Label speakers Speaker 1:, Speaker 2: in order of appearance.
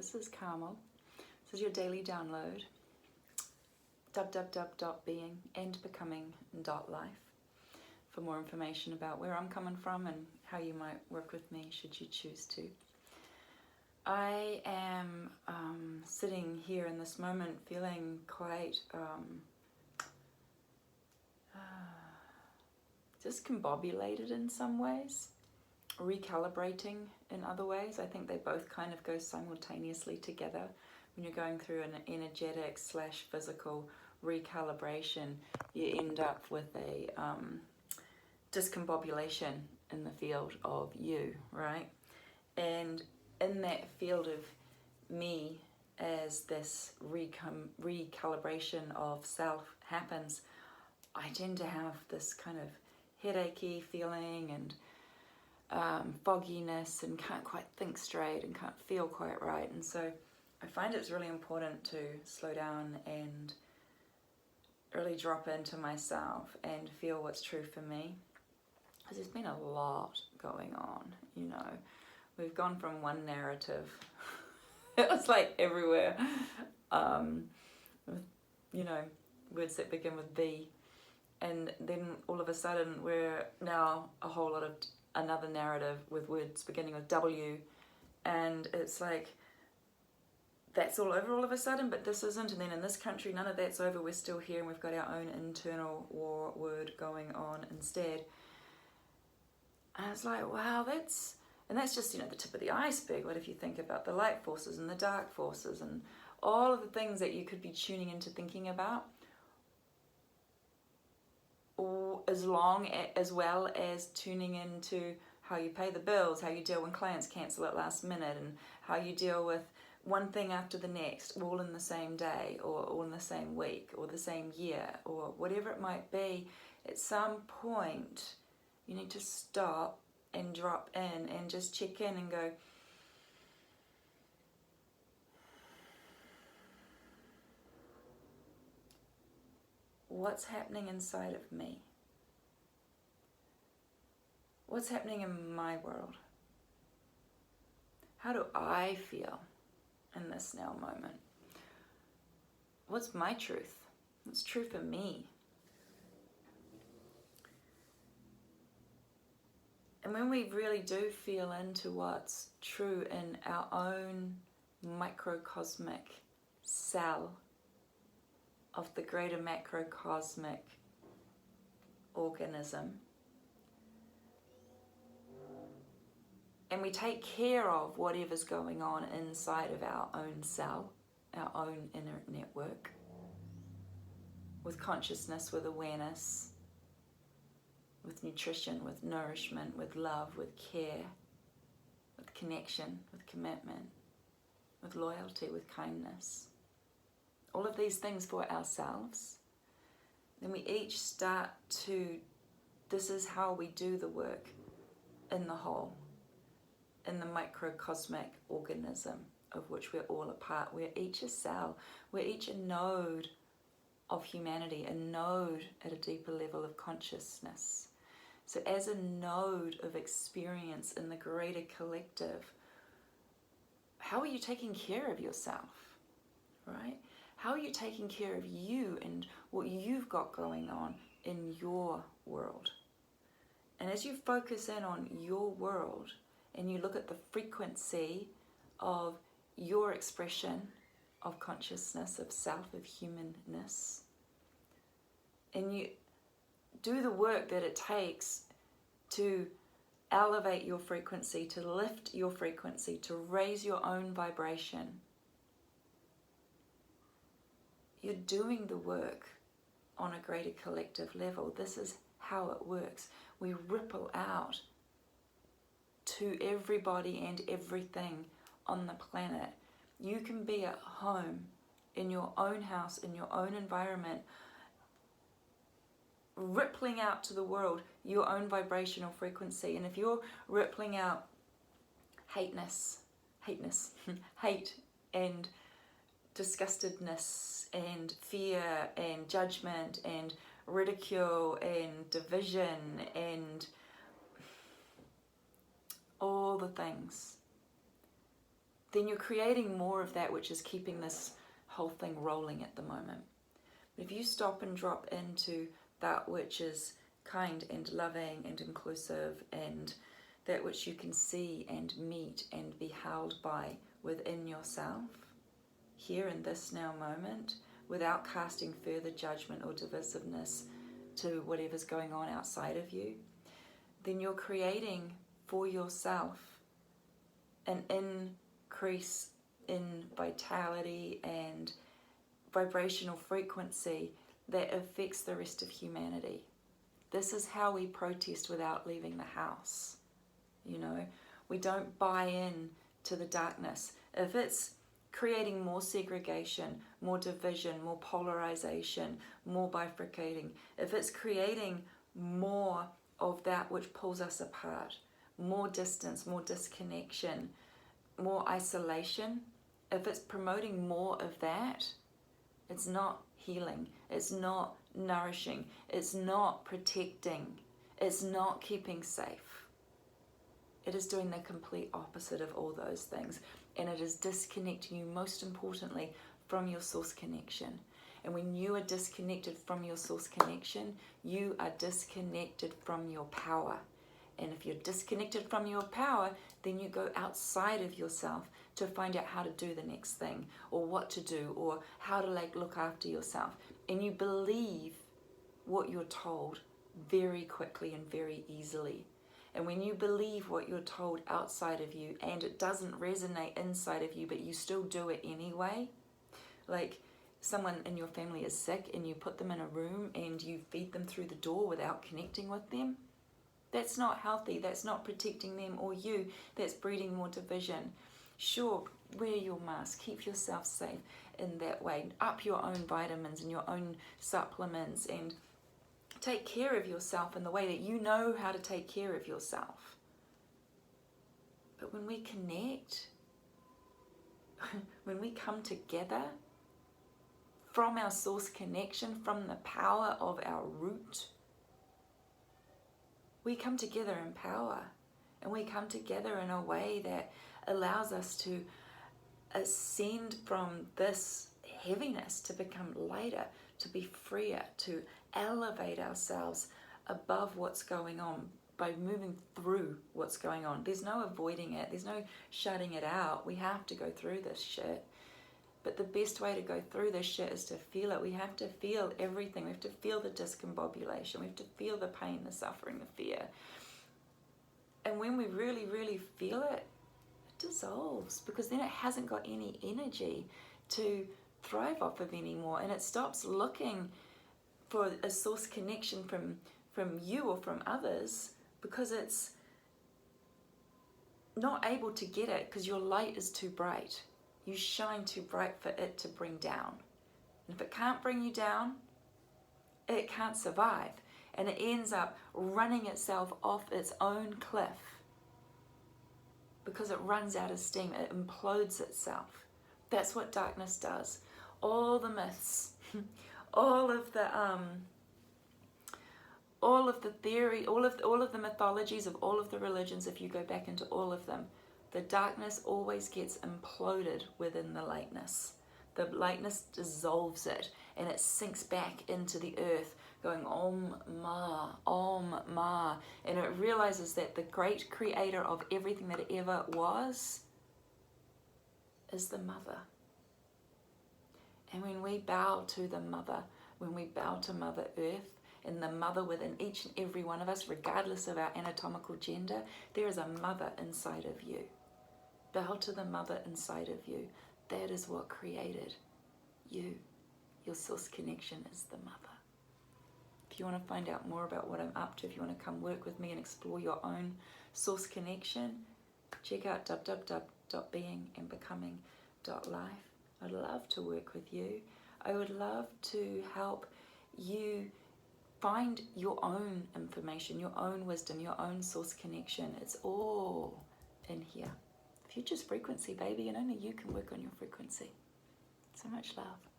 Speaker 1: This is Carmel. This is your daily download. www.beingandbecoming.life for more information about where I'm coming from and how you might work with me should you choose to. I am sitting here in this moment feeling quite discombobulated in some ways, recalibrating in other ways. I think they both kind of go simultaneously together. When you're going through an energetic / physical recalibration, you end up with a discombobulation in the field of you, right? And in that field of me, as this recalibration of self happens, I tend to have this kind of headachy feeling and fogginess and can't quite think straight and can't feel quite right. And so I find it's really important to slow down and really drop into myself and feel what's true for me. Because there's been a lot going on, you know. We've gone from one narrative, it was like everywhere, with, you know, words that begin with B. And then all of a sudden we're now a whole lot of another narrative with words beginning with W, and it's like that's all over all of a sudden, but this isn't. And then in this country none of that's over, we're still here and we've got our own internal war word going on instead. And it's like, wow, that's just, you know, the tip of the iceberg. What if you think about the light forces and the dark forces and all of the things that you could be tuning into thinking about, or as well as tuning into how you pay the bills, how you deal when clients cancel at last minute, and how you deal with one thing after the next, all in the same day, or all in the same week, or the same year, or whatever it might be. At some point, you need to stop and drop in and just check in and go, what's happening inside of me? What's happening in my world? How do I feel in this now moment? What's my truth? What's true for me? And when we really do feel into what's true in our own microcosmic cell of the greater macrocosmic organism, and we take care of whatever's going on inside of our own cell, our own inner network, with consciousness, with awareness, with nutrition, with nourishment, with love, with care, with connection, with commitment, with loyalty, with kindness, all of these things for ourselves, then we each start to, this is how we do the work in the whole, in the microcosmic organism of which we're all a part. We're each a cell, we're each a node of humanity, a node at a deeper level of consciousness. So as a node of experience in the greater collective, how are you taking care of yourself, right? How are you taking care of you and what you've got going on in your world? And as you focus in on your world and you look at the frequency of your expression of consciousness, of self, of humanness, and you do the work that it takes to elevate your frequency, to lift your frequency, to raise your own vibration, you're doing the work on a greater collective level. This is how it works. We ripple out to everybody and everything on the planet. You can be at home, in your own house, in your own environment, rippling out to the world your own vibrational frequency. And if you're rippling out hate and disgustedness and fear and judgment and ridicule and division and all the things, then you're creating more of that, which is keeping this whole thing rolling at the moment. But if you stop and drop into that which is kind and loving and inclusive, and that which you can see and meet and be held by within yourself, here in this now moment, without casting further judgment or divisiveness to whatever's going on outside of you, then you're creating for yourself an increase in vitality and vibrational frequency that affects the rest of humanity. This is how we protest without leaving the house. You know, we don't buy in to the darkness. If it's creating more segregation, more division, more polarization, more bifurcating, if it's creating more of that which pulls us apart, more distance, more disconnection, more isolation, if it's promoting more of that, it's not healing, it's not nourishing, it's not protecting, it's not keeping safe. It is doing the complete opposite of all those things, and it is disconnecting you, most importantly, from your source connection. And when you are disconnected from your source connection, you are disconnected from your power. And if you're disconnected from your power, then you go outside of yourself to find out how to do the next thing, or what to do, or how to look after yourself. And you believe what you're told very quickly and very easily. And when you believe what you're told outside of you and it doesn't resonate inside of you, but you still do it anyway, like someone in your family is sick and you put them in a room and you feed them through the door without connecting with them, that's not healthy. That's not protecting them or you. That's breeding more division. Sure, wear your mask. Keep yourself safe in that way. Up your own vitamins and your own supplements, and take care of yourself in the way that you know how to take care of yourself. But when we connect, when we come together from our source connection, from the power of our root, we come together in power, and we come together in a way that allows us to ascend from this heaviness to become lighter, to be freer, to elevate ourselves above what's going on by moving through what's going on. There's no avoiding it. There's no shutting it out. We have to go through this shit. But the best way to go through this shit is to feel it. We have to feel everything. We have to feel the discombobulation. We have to feel the pain, the suffering, the fear. And when we really, really feel it, it dissolves, because then it hasn't got any energy to thrive off of anymore, and it stops looking for a source connection from you or from others, because it's not able to get it, because your light is too bright. You shine too bright for it to bring down. And if it can't bring you down, it can't survive. And it ends up running itself off its own cliff, because it runs out of steam. It implodes itself. That's what darkness does. All the myths, all of the theory, all of the mythologies of all of the religions, if you go back into all of them, the darkness always gets imploded within the lightness. The lightness dissolves it, and it sinks back into the earth, going Om Ma, and it realizes that the great creator of everything that it ever was is the mother. And when we bow to the mother, when we bow to Mother Earth, and the mother within each and every one of us, regardless of our anatomical gender, there is a mother inside of you. Bow to the mother inside of you. That is what created you. Your source connection is the mother. If you want to find out more about what I'm up to, if you want to come work with me and explore your own source connection, check out www.beingandbecoming.life. I'd love to work with you. I would love to help you find your own information, your own wisdom, your own source connection. It's all in here. Future's frequency, baby, and only you can work on your frequency. So much love.